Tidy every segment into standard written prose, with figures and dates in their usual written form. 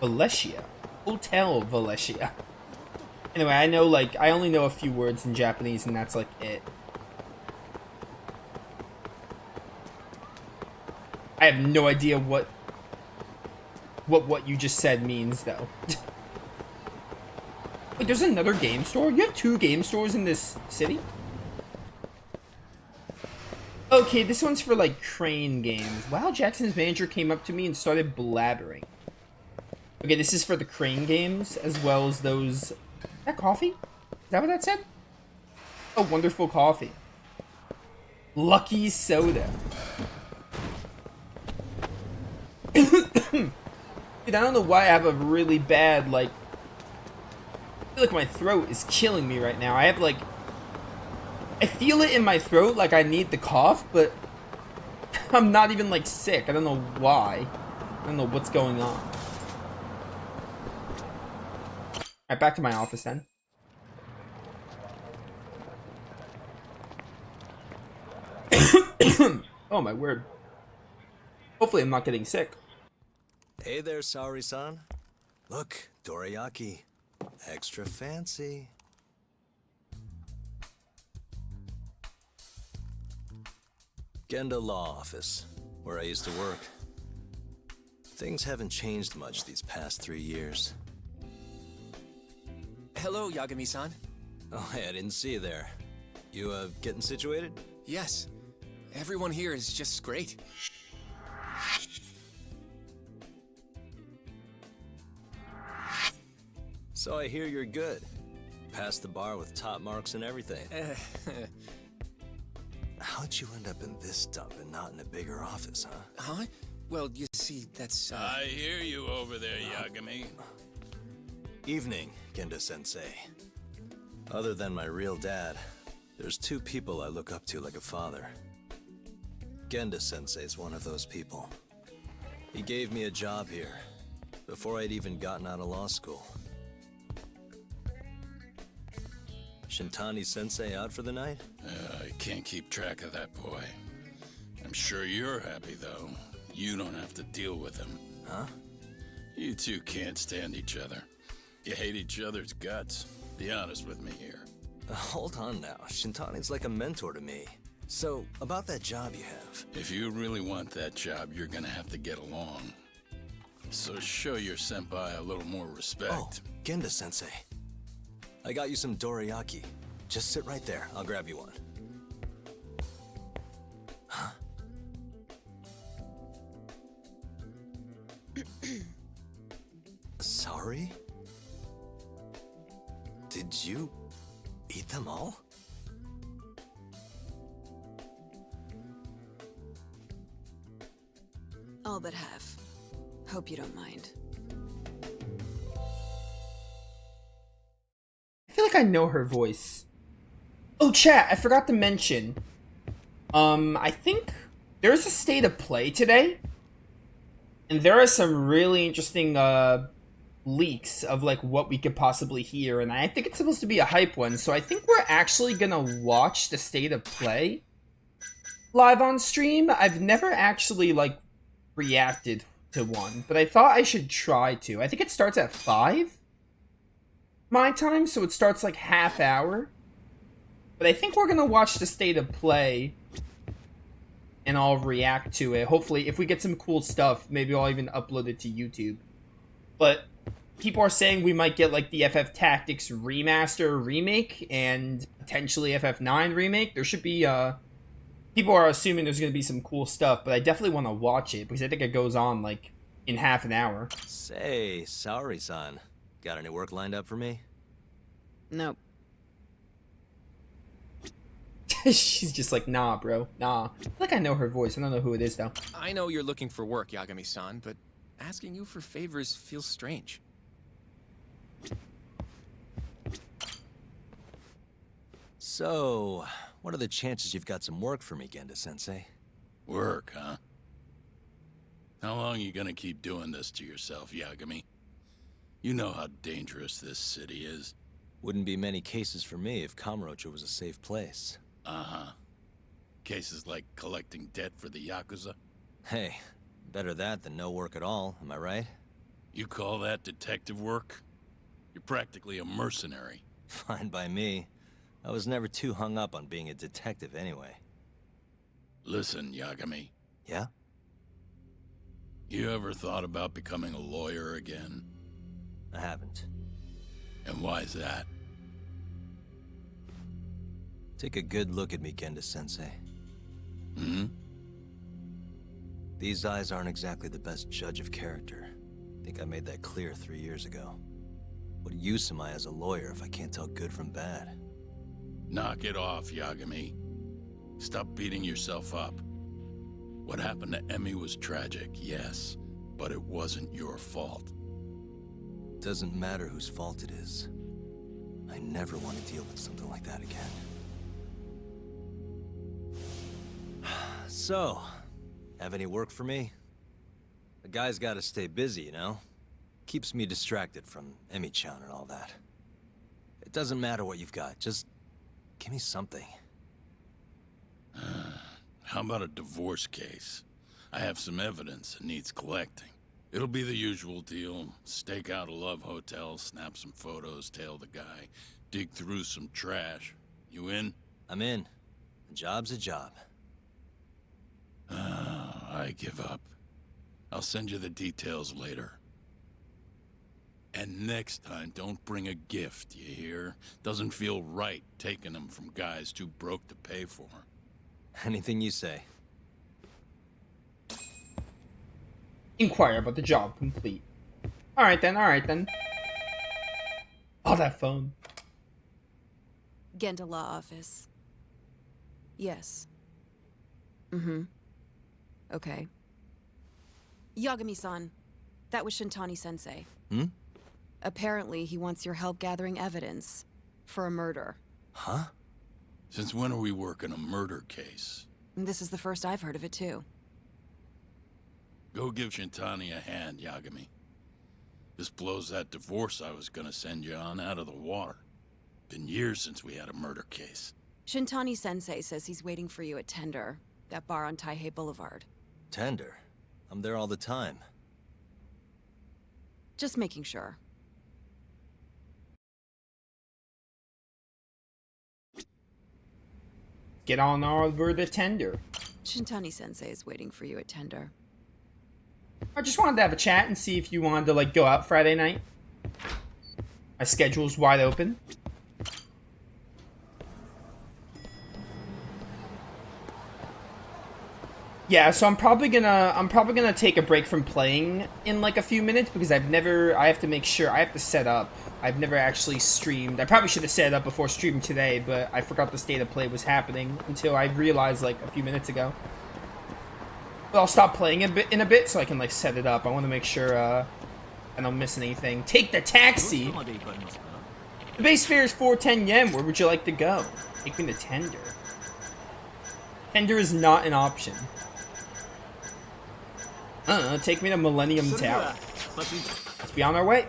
Valencia. Hotel Valencia. Anyway, I know, like, I only know a few words in Japanese, and that's, like, it. I have no idea what you just said means, though. Wait, there's another game store? You have two game stores in this city? Okay, this one's for, like, crane games. Wow, Jackson's manager came up to me and started blabbering. Okay, this is for the crane games, as well as those... Is that coffee? Is that what that said? Oh, wonderful coffee. Lucky soda. Dude, I don't know why I have a really bad, like... I feel like my throat is killing me right now. I have, like... I feel it in my throat, like I need the cough, but... I'm not even, like, sick. I don't know why. I don't know what's going on. Alright, back to my office then. Oh my word. Hopefully I'm not getting sick. Hey there, Saori-san. Look, dorayaki. Extra fancy. Genda Law Office, where I used to work. Things haven't changed much these past 3 years. Hello, Yagami-san. Oh, hey, I didn't see you there. You, getting situated? Yes. Everyone here is just great. So I hear you're good. Passed the bar with top marks and everything. How'd you end up in this dump and not in a bigger office, huh? Huh? Well, you see, that's, I hear you over there, Yagami. Evening, Genda-sensei. Other than my real dad, there's two people I look up to like a father. Genda-sensei's one of those people. He gave me a job here, before I'd even gotten out of law school. Shintani-sensei out for the night? I can't keep track of that boy. I'm sure you're happy, though. You don't have to deal with him. Huh? You two can't stand each other. You hate each other's guts. Be honest with me here. Hold on now. Shintani's like a mentor to me. So, about that job you have. If you really want that job, you're gonna have to get along. So show your senpai a little more respect. Oh, Genda-sensei. I got you some dorayaki. Just sit right there. I'll grab you one. Huh? Sorry? Did you eat them all? All but half. Hope you don't mind. I feel like I know her voice. Oh, chat, I forgot to mention. I think there's a state of play today. And there are some really interesting, leaks of, like, what we could possibly hear. And I think it's supposed to be a hype one. So I think we're actually gonna watch the state of play live on stream. I've never actually, like, reacted to one. But I thought I should try to. I think it starts at 5 my time, so it starts like half hour. But I think we're gonna watch the state of play and I'll react to it. Hopefully, if we get some cool stuff, maybe I'll even upload it to YouTube. But people are saying we might get like the FF Tactics remaster remake and potentially FF9 remake. There should be people are assuming there's gonna be some cool stuff, but I definitely want to watch it because I think it goes on like in half an hour. Say, Saori-san. Got any work lined up for me? Nope. She's just like, nah, bro, nah. I feel like I know her voice. I don't know who it is, though. I know you're looking for work, Yagami-san, but asking you for favors feels strange. So, what are the chances you've got some work for me, Genda-sensei? Work, huh? How long you gonna keep doing this to yourself, Yagami? You know how dangerous this city is. Wouldn't be many cases for me if Kamurocho was a safe place. Uh-huh. Cases like collecting debt for the Yakuza? Hey, better that than no work at all, am I right? You call that detective work? You're practically a mercenary. Fine by me. I was never too hung up on being a detective anyway. Listen, Yagami. Yeah? You ever thought about becoming a lawyer again? I haven't. And why's that? Take a good look at me, Kenda-sensei. Hmm? These eyes aren't exactly the best judge of character. I think I made that clear 3 years ago. What use am I as a lawyer if I can't tell good from bad? Knock it off, Yagami. Stop beating yourself up. What happened to Emmy was tragic, yes, but it wasn't your fault. Doesn't matter whose fault it is. I never want to deal with something like that again. So, have any work for me? The guy's gotta stay busy, you know? Keeps me distracted from Emmy-chan and all that. It doesn't matter what you've got, just give me something. How about a divorce case? I have some evidence that needs collecting. It'll be the usual deal. Stake out a love hotel, snap some photos, tail the guy, dig through some trash. You in? I'm in. A job's a job. I give up. I'll send you the details later. And next time, don't bring a gift, you hear? Doesn't feel right taking them from guys too broke to pay for. Anything you say. Inquire about the job complete. Alright then, alright then. Oh, that phone. Genda Law Office. Yes. Mm-hmm. Okay. Yagami-san, that was Shintani-sensei. Hmm? Apparently, he wants your help gathering evidence for a murder. Huh? Since when are we working a murder case? This is the first I've heard of it, too. Go give Shintani a hand, Yagami. This blows that divorce I was gonna send you on out of the water. Been years since we had a murder case. Shintani-sensei says he's waiting for you at Tender, that bar on Taihei Boulevard. Tender. I'm there all the time. Just making sure. Get on over the tender. Shintani-sensei is waiting for you at Tender. I just wanted to have a chat and see if you wanted to, like, go out Friday night. My schedule's wide open. Yeah, so I'm probably gonna take a break from playing in like a few minutes because I have to make sure, I have to set up. I've never actually streamed. I probably should have set it up before streaming today, but I forgot the state of play was happening until I realized like a few minutes ago. But I'll stop playing in a bit so I can like set it up. I want to make sure I don't miss anything. Take the taxi! The base fare is 410 yen. Where would you like to go? Take me to Tender. Tender is not an option. Take me to Millennium Tower. Let's be on our way.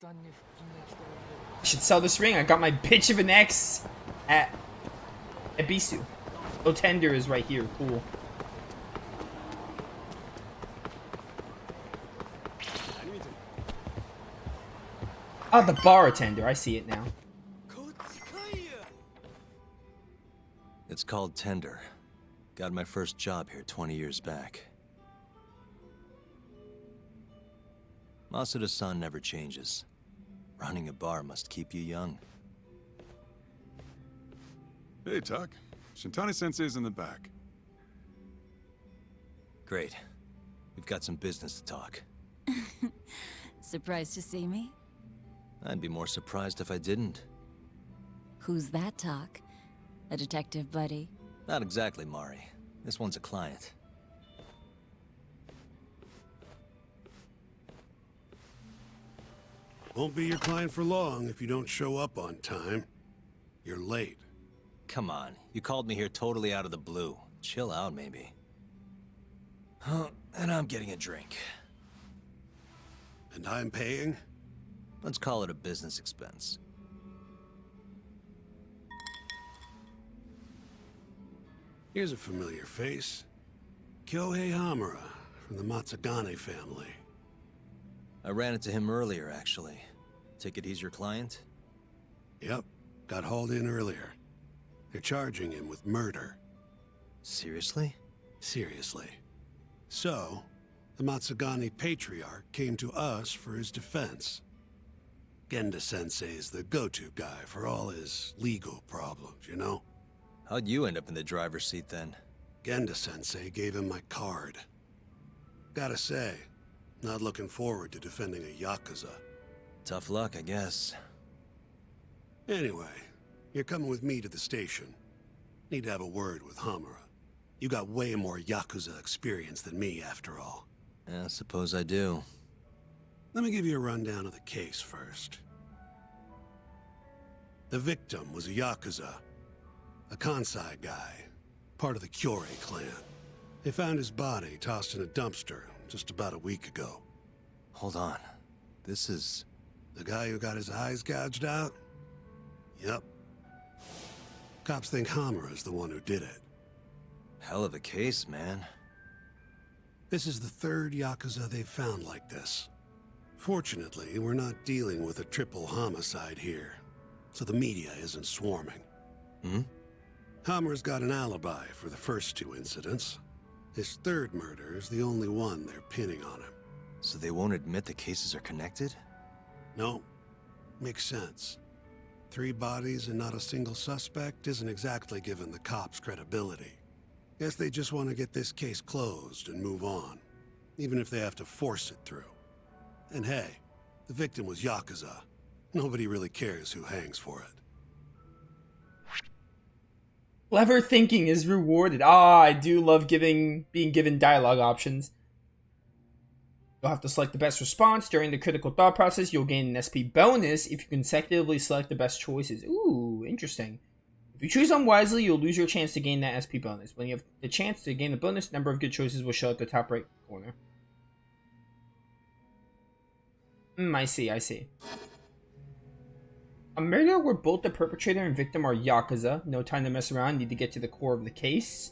I should sell this ring. I got my bitch of an ex at Ebisu. Oh, Tender is right here. Cool. Oh, the bartender. I see it now. It's called Tender. Got my first job here 20 years back. Masuda-san never changes. Running a bar must keep you young. Hey, Tuck. Shintani-sensei's in the back. Great. We've got some business to talk. Surprised to see me? I'd be more surprised if I didn't. Who's that, Talk? A detective buddy? Not exactly, Mari. This one's a client. Won't be your client for long if you don't show up on time. You're late. Come on, you called me here totally out of the blue. Chill out, maybe. And I'm getting a drink. And I'm paying? Let's call it a business expense. Here's a familiar face. Kyohei Hamura, from the Matsugane family. I ran into him earlier, actually. Take it he's your client? Yep, got hauled in earlier. They're charging him with murder. Seriously? Seriously. So, the Matsugane patriarch came to us for his defense. Genda-sensei is the go-to guy for all his legal problems, you know? How'd you end up in the driver's seat then? Genda-sensei gave him my card. Gotta say, not looking forward to defending a Yakuza. Tough luck, I guess. Anyway, you're coming with me to the station. Need to have a word with Hamura. You got way more Yakuza experience than me, after all. I suppose I do. Let me give you a rundown of the case first. The victim was a Yakuza. A Kansai guy. Part of the Kyorei clan. They found his body tossed in a dumpster just about a week ago. Hold on. This is... The guy who got his eyes gouged out? Yep. Cops think Hamura's the one who did it. hell of a case, man. This is the third Yakuza they've found like this. Fortunately, we're not dealing with a triple homicide here, so the media isn't swarming. Hammer's got an alibi for the first two incidents. His third murder is the only one they're pinning on him. So they won't admit the cases are connected? No, makes sense. 3 bodies and not a single suspect isn't exactly giving the cops credibility. Guess they just want to get this case closed and move on, even if they have to force it through. And hey, the victim was Yakuza. Nobody really cares who hangs for it. Clever thinking is rewarded. Ah, I do love being given dialogue options. You'll have to select the best response. During the critical thought process, you'll gain an SP bonus if you consecutively select the best choices. Ooh, interesting. If you choose unwisely, you'll lose your chance to gain that SP bonus. When you have the chance to gain the bonus, number of good choices will show at the top right corner. I see. A murder where both the perpetrator and victim are Yakuza. No time to mess around, need to get to the core of the case.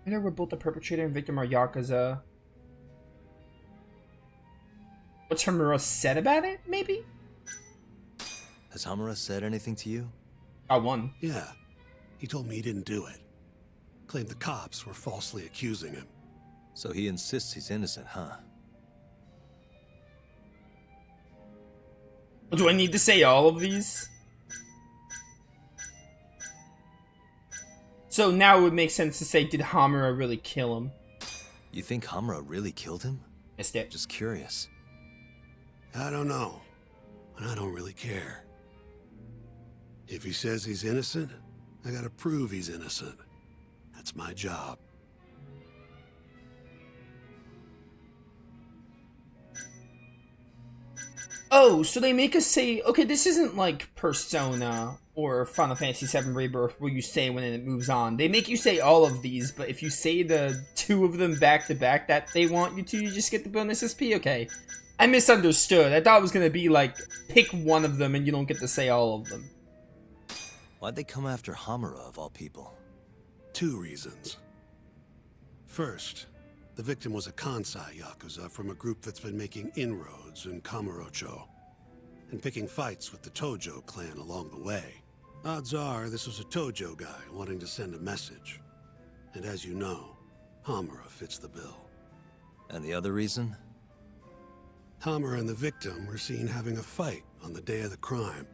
Murder where both the perpetrator and victim are Yakuza. What's Hamura said about it, maybe? Has Hamura said anything to you? Got one. Yeah, he told me he didn't do it. Claimed the cops were falsely accusing him. So he insists he's innocent, huh? Do I need to say all of these? So now it would make sense to say, did Hamura really kill him? You think Hamura really killed him? Missed it. Just curious. I don't know, and I don't really care. If he says he's innocent, I gotta prove he's innocent. That's my job. Oh, so they make us say, okay, this isn't like Persona or Final Fantasy VII Rebirth where you say when it moves on. They make you say all of these, but if you say the 2 of them back to back that they want you to, you just get the bonus SP? Okay. I misunderstood. I thought it was going to be like, pick one of them and you don't get to say all of them. Why'd they come after Hamura, of all people? 2 reasons. First, the victim was a Kansai Yakuza from a group that's been making inroads in Kamurocho, and picking fights with the Tojo clan along the way. Odds are this was a Tojo guy wanting to send a message. And as you know, Hamura fits the bill. And the other reason? Hamura and the victim were seen having a fight on the day of the crime.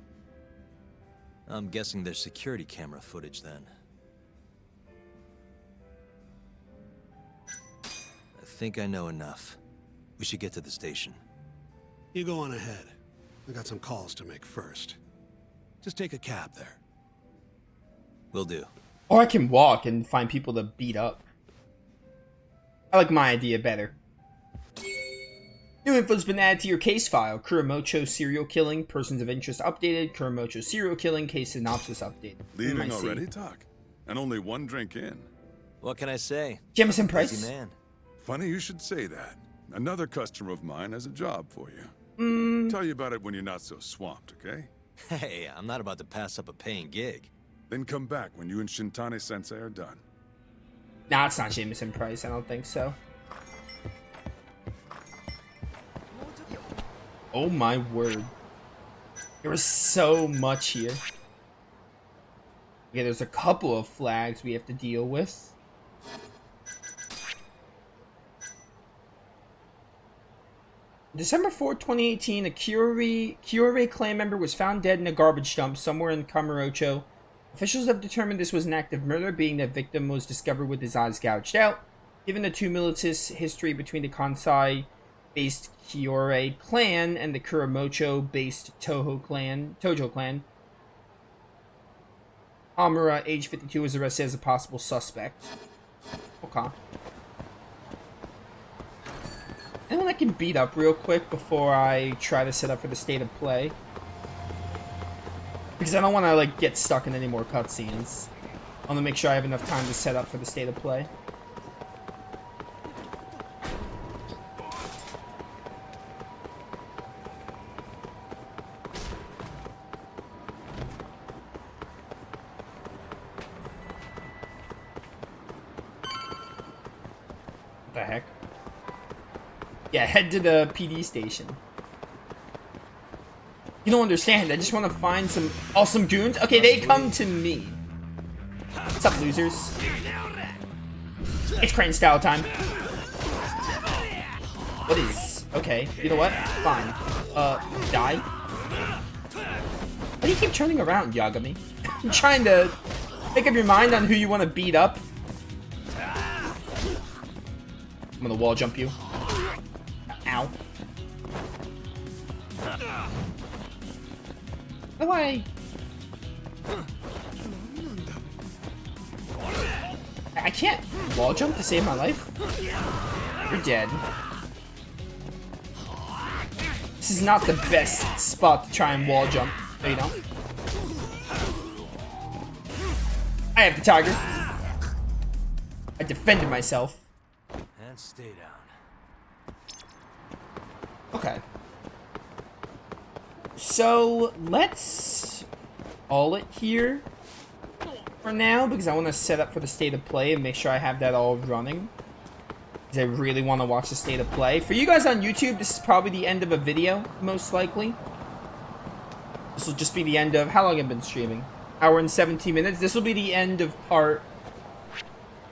I'm guessing there's security camera footage then. I think I know enough. We should get to the station. You go on ahead. I got some calls to make first. Just take a cab there. Will do. Or I can walk and find people to beat up. I like my idea better. New info's been added to your case file. Kamurocho serial killing, persons of interest updated. Kamurocho serial killing, case synopsis updated. Leaving already, Doc? And only 1 drink in. What can I say? Jamison Price. Busy man. Funny you should say that. Another customer of mine has a job for you. Tell you about it when you're not so swamped, okay? Hey, I'm not about to pass up a paying gig. Then come back when you and Shintane-sensei are done. Nah, it's not Jameson Price. I don't think so. Oh my word. There was so much here. Okay, there's a couple of flags we have to deal with. December 4th, 2018, a Kyorei clan member was found dead in a garbage dump somewhere in Kamurocho. Officials have determined this was an act of murder, being that victim was discovered with his eyes gouged out. Given the tumultuous history between the Kansai-based Kyorei clan and the Kamurocho-based Tojo clan, Amura, age 52, was arrested as a possible suspect. Okay. Anyone I can beat up real quick before I try to set up for the state of play? Because I don't want to, like, get stuck in any more cutscenes. I want to make sure I have enough time to set up for the state of play. What the heck? Yeah, head to the PD station. You don't understand. I just want to find some awesome goons. Okay, they come to me. What's up, losers? It's crane style time. What is... Okay, you know what? Fine. Die? Why do you keep turning around, Yagami? I'm trying to make up your mind on who you want to beat up. I'm gonna wall jump you. Ow. How do I can't wall jump to save my life? You're dead. This is not the best spot to try and wall jump. No, you don't. I have the tiger. I defended myself. And stay down. Okay. So, let's call it here for now, because I want to set up for the state of play and make sure I have that all running. Because I really want to watch the state of play. For you guys on YouTube, this is probably the end of a video, most likely. This will just be the end of... How long have I been streaming? Hour and 17 minutes. This will be the end of part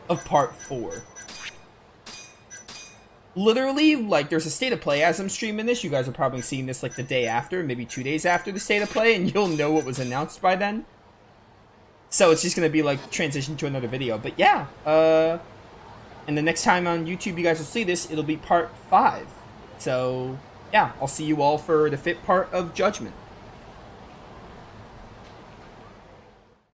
4. Literally, like, there's a state of play as I'm streaming this. You guys are probably seeing this, like, the day after, maybe 2 days after the state of play, and you'll know what was announced by then. So it's just gonna be, like, transition to another video. But yeah, and the next time on YouTube you guys will see this, it'll be part 5. So, yeah, I'll see you all for the 5th part of Judgment.